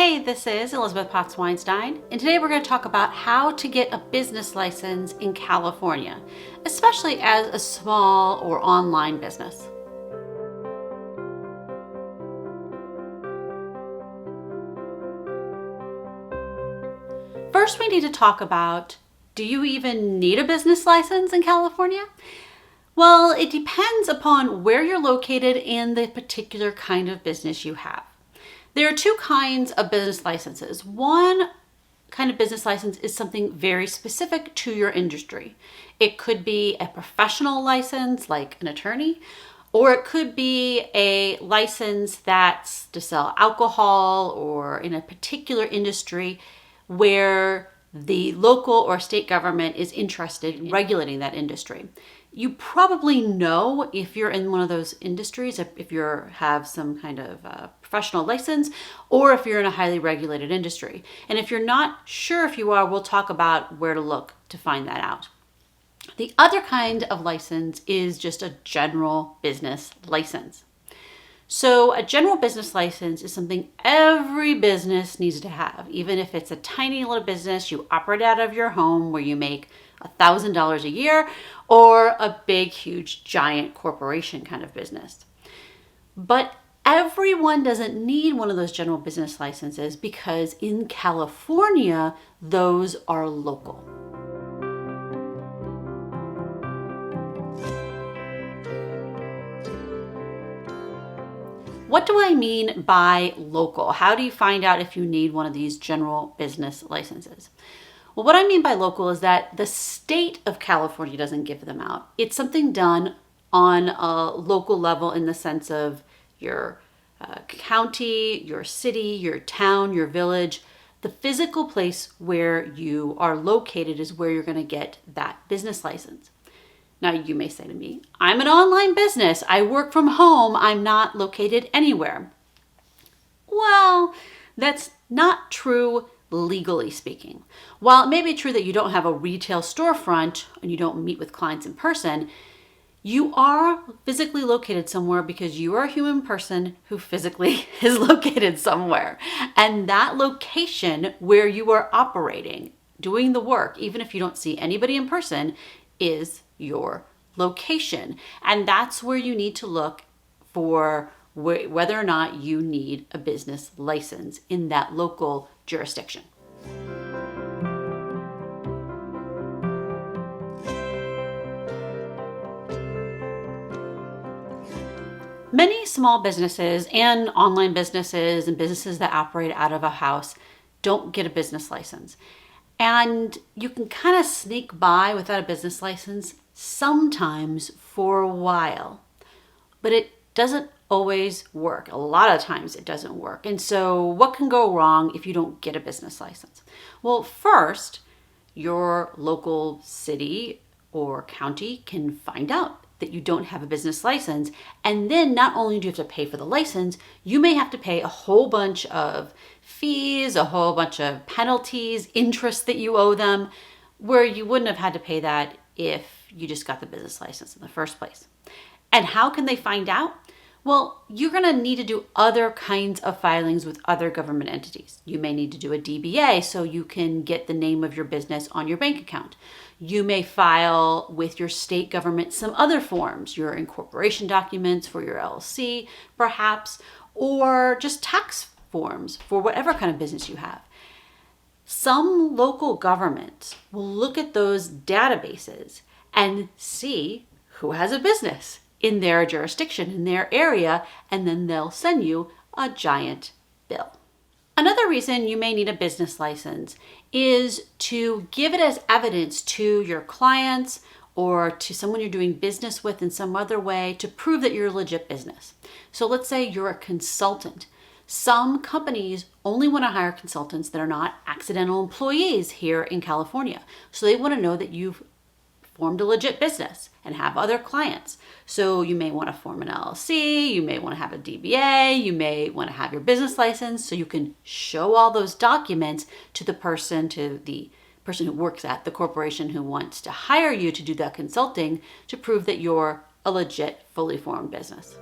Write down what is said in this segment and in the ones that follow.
Hey, this is Elizabeth Potts Weinstein, and today we're going to talk about how to get a business license in California, especially as a small or online business. First, we need to talk about, do you even need a business license in California? Well, it depends upon where you're located and the particular kind of business you have. There are two kinds of business licenses. One kind of business license is something very specific to your industry. It could be a professional license like an attorney, or it could be a license that's to sell alcohol or in a particular industry where the local or state government is interested in regulating that industry. You probably know if you're in one of those industries, if you have some kind of professional license, or if you're in a highly regulated industry. And if you're not sure if you are, we'll talk about where to look to find that out. The other kind of license is just a general business license. So a general business license is something every business needs to have, even if it's a tiny little business you operate out of your home where you make $1,000 a year, or a big, huge, giant corporation kind of business. But everyone doesn't need one of those general business licenses because in California, those are local. What do I mean by local? How do you find out if you need one of these general business licenses? Well, what I mean by local is that the state of California doesn't give them out. It's something done on a local level in the sense of your county, your city, your town, your village. The physical place where you are located is where you're going to get that business license. Now, you may say to me, I'm an online business. I work from home. I'm not located anywhere. Well, that's not true legally speaking. While it may be true that you don't have a retail storefront and you don't meet with clients in person, you are physically located somewhere because you are a human person who physically is located somewhere. And that location where you are operating, doing the work, even if you don't see anybody in person, is your location. And that's where you need to look for whether or not you need a business license in that local jurisdiction. Many small businesses and online businesses and businesses that operate out of a house don't get a business license. And you can kind of sneak by without a business license sometimes for a while, but it doesn't always work. A lot of times it doesn't work. And so what can go wrong if you don't get a business license? Well, first, your local city or county can find out that you don't have a business license. And then not only do you have to pay for the license, you may have to pay a whole bunch of fees, a whole bunch of penalties, interest that you owe them, where you wouldn't have had to pay that if you just got the business license in the first place. And how can they find out? Well, you're going to need to do other kinds of filings with other government entities. You may need to do a DBA so you can get the name of your business on your bank account. You may file with your state government some other forms, your incorporation documents for your LLC, perhaps, or just tax forms for whatever kind of business you have. Some local governments will look at those databases and see who has a business in their jurisdiction, in their area, and then they'll send you a giant bill. Another reason you may need a business license is to give it as evidence to your clients or to someone you're doing business with in some other way to prove that you're a legit business. So let's say you're a consultant. Some companies only want to hire consultants that are not accidental employees here in California. So they want to know that you've formed a legit business and have other clients. So you may want to form an LLC, you may want to have a DBA, you may want to have your business license so you can show all those documents to the person who works at the corporation who wants to hire you to do that consulting to prove that you're a legit, fully formed business.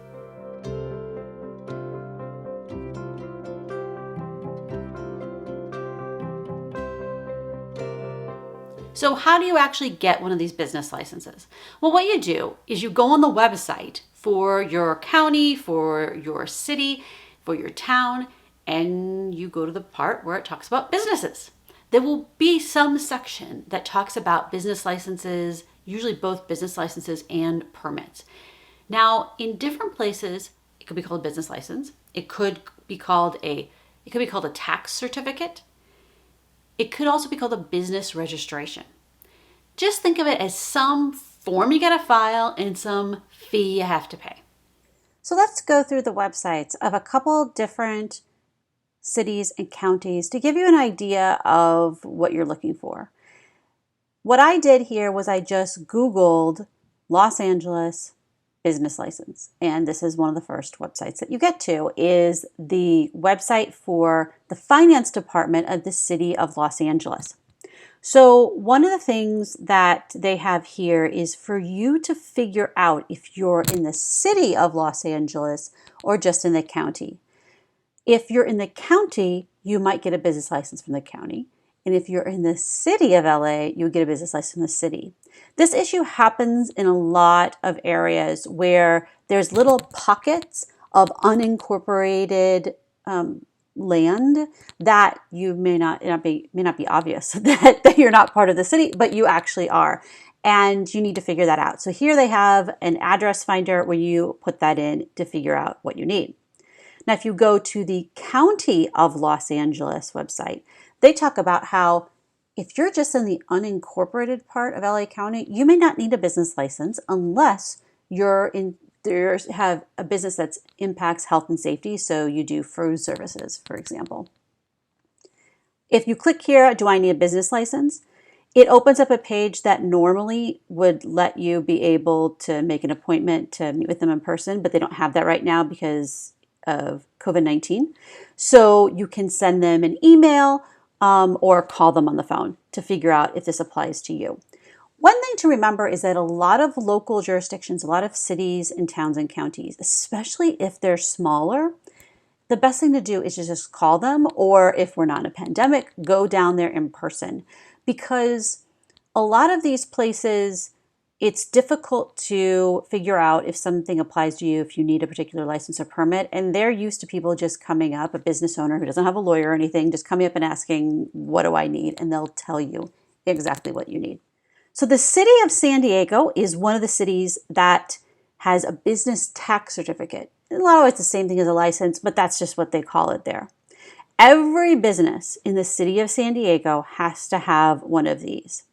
So how do you actually get one of these business licenses? Well, what you do is you go on the website for your county, for your city, for your town, and you go to the part where it talks about businesses. There will be some section that talks about business licenses, usually both business licenses and permits. Now, in different places, it could be called a business license. It could be called a tax certificate. It could also be called a business registration. Just think of it as some form you got to file and some fee you have to pay. So let's go through the websites of a couple different cities and counties to give you an idea of what you're looking for. What I did here was I just Googled Los Angeles business license. And this is one of the first websites that you get to, is the website for the finance department of the city of Los Angeles. So one of the things that they have here is for you to figure out if you're in the city of Los Angeles or just in the county. If you're in the county, you might get a business license from the county. And if you're in the city of LA, you get a business license from the city. This issue happens in a lot of areas where there's little pockets of unincorporated land that you may not be obvious that you're not part of the city, but you actually are. And you need to figure that out. So here they have an address finder where you put that in to figure out what you need. Now, if you go to the County of Los Angeles website, they talk about how if you're just in the unincorporated part of LA County, you may not need a business license unless you have a business that impacts health and safety. So you do food services, for example. If you click here, do I need a business license? It opens up a page that normally would let you be able to make an appointment to meet with them in person, but they don't have that right now because of COVID-19. So you can send them an email or call them on the phone to figure out if this applies to you. One thing to remember is that a lot of local jurisdictions, a lot of cities and towns and counties, especially if they're smaller, the best thing to do is to just call them, or if we're not in a pandemic, go down there in person. Because a lot of these places, it's difficult to figure out if something applies to you, if you need a particular license or permit. And they're used to people just coming up, a business owner who doesn't have a lawyer or anything, just coming up and asking, what do I need? And they'll tell you exactly what you need. So the city of San Diego is one of the cities that has a business tax certificate. In a lot of ways, it's the same thing as a license, but that's just what they call it there. Every business in the city of San Diego has to have one of these.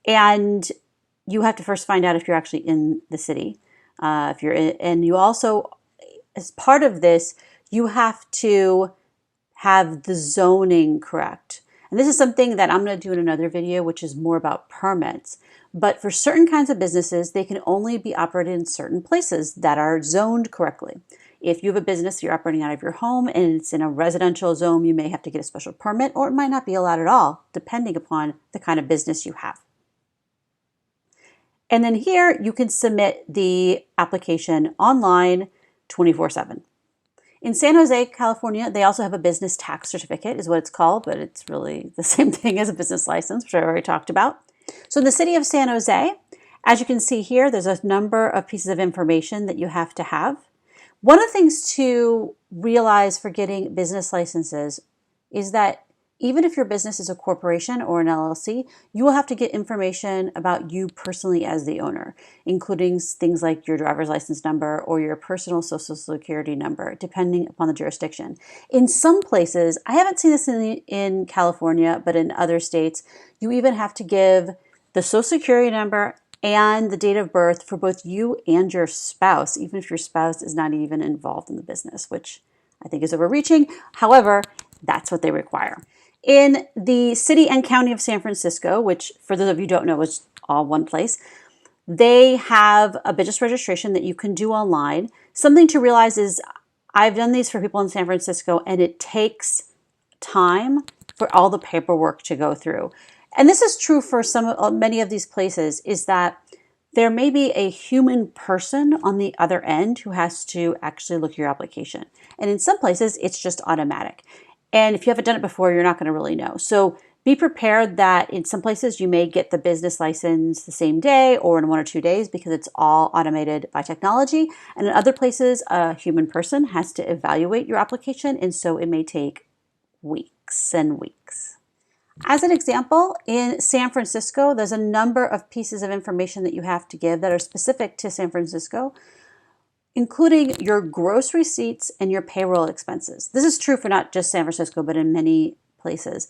And you have to first find out if you're actually in the city. And you also, as part of this, you have to have the zoning correct. And this is something that I'm going to do in another video, which is more about permits. But for certain kinds of businesses, they can only be operated in certain places that are zoned correctly. If you have a business you're operating out of your home and it's in a residential zone, you may have to get a special permit, or it might not be allowed at all, depending upon the kind of business you have. And then here you can submit the application online 24/7. In San Jose, California, they also have a business tax certificate is what it's called, but it's really the same thing as a business license, which I already talked about. So in the city of San Jose, as you can see here, there's a number of pieces of information that you have to have. One of the things to realize for getting business licenses is that even if your business is a corporation or an LLC, you will have to get information about you personally as the owner, including things like your driver's license number or your personal social security number, depending upon the jurisdiction. In some places, I haven't seen this in California, but in other states, you even have to give the social security number and the date of birth for both you and your spouse, even if your spouse is not even involved in the business, which I think is overreaching. However, that's what they require. In the city and county of San Francisco, which for those of you who don't know is all one place, they have a business registration that you can do online. Something to realize is I've done these for people in San Francisco, and it takes time for all the paperwork to go through. And this is true for many of these places, is that there may be a human person on the other end who has to actually look at your application. And in some places, it's just automatic. And if you haven't done it before, you're not going to really know. So Be prepared that in some places you may get the business license the same day or in 1 or 2 days because it's all automated by technology. And in other places, a human person has to evaluate your application, and so it may take weeks and weeks. As an example, in San Francisco, there's a number of pieces of information that you have to give that are specific to San Francisco, including your gross receipts and your payroll expenses. This is true for not just San Francisco, but in many places.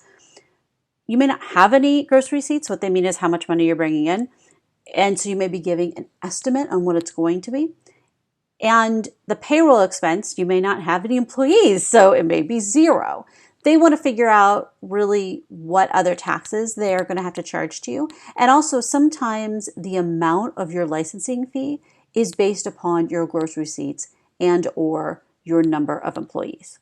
You may not have any gross receipts. What they mean is how much money you're bringing in. And so you may be giving an estimate on what it's going to be. And the payroll expense, you may not have any employees, so it may be zero. They want to figure out really what other taxes they're going to have to charge to you. And also sometimes the amount of your licensing fee is based upon your gross receipts and or your number of employees.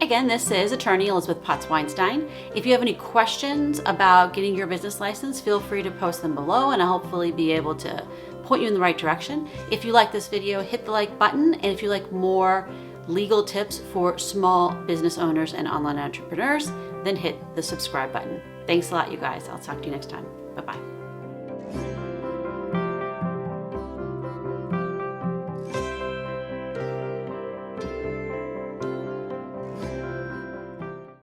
Again, this is attorney Elizabeth Potts Weinstein. If you have any questions about getting your business license, feel free to post them below and I'll hopefully be able to point you in the right direction. If you like this video, hit the like button. And if you like more legal tips for small business owners and online entrepreneurs, then hit the subscribe button. Thanks a lot, you guys. I'll talk to you next time. Bye-bye.